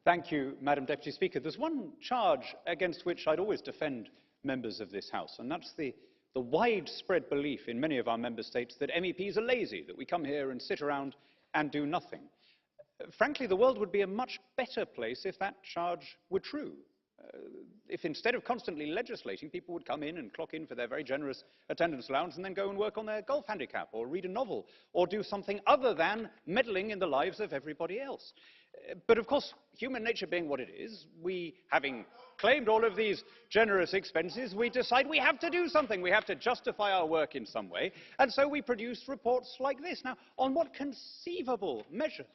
Thank you, Madam Deputy Speaker. There's one charge against which I'd always defend members of this House, and that's the widespread belief in many of our member states that MEPs are lazy, that we come here and sit around and do nothing. Frankly, the world would be a much better place if that charge were true. If instead of constantly legislating, people would come in and clock in for their very generous attendance allowance and then go and work on their golf handicap or read a novel or do something other than meddling in the lives of everybody else. But of course, human nature being what it is, we, having claimed all of these generous expenses, we decide we have to do something. We have to justify our work in some way. And so we produce reports like this. Now, on what conceivable measure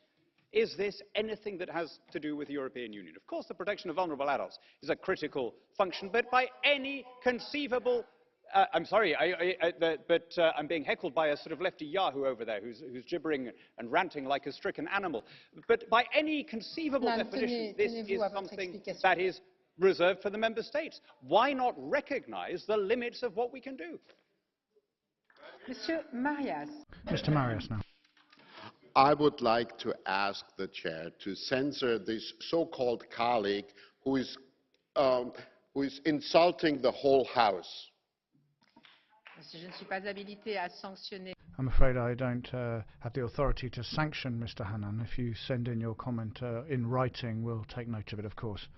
is this anything that has to do with the European Union? Of course, the protection of vulnerable adults is a critical function, but by any conceivable I'm sorry, I'm being heckled by a sort of lefty yahoo over there who's gibbering and ranting like a stricken animal. But by any conceivable definition, this is something that is reserved for the member states. Why not recognize the limits of what we can do? Mr. Marias. Mr. Marias now. I would like to ask the chair to censor this so-called colleague who is insulting the whole House. I'm afraid I don't have the authority to sanction Mr. Hannan. If you send in your comment in writing, we'll take note of it, of course.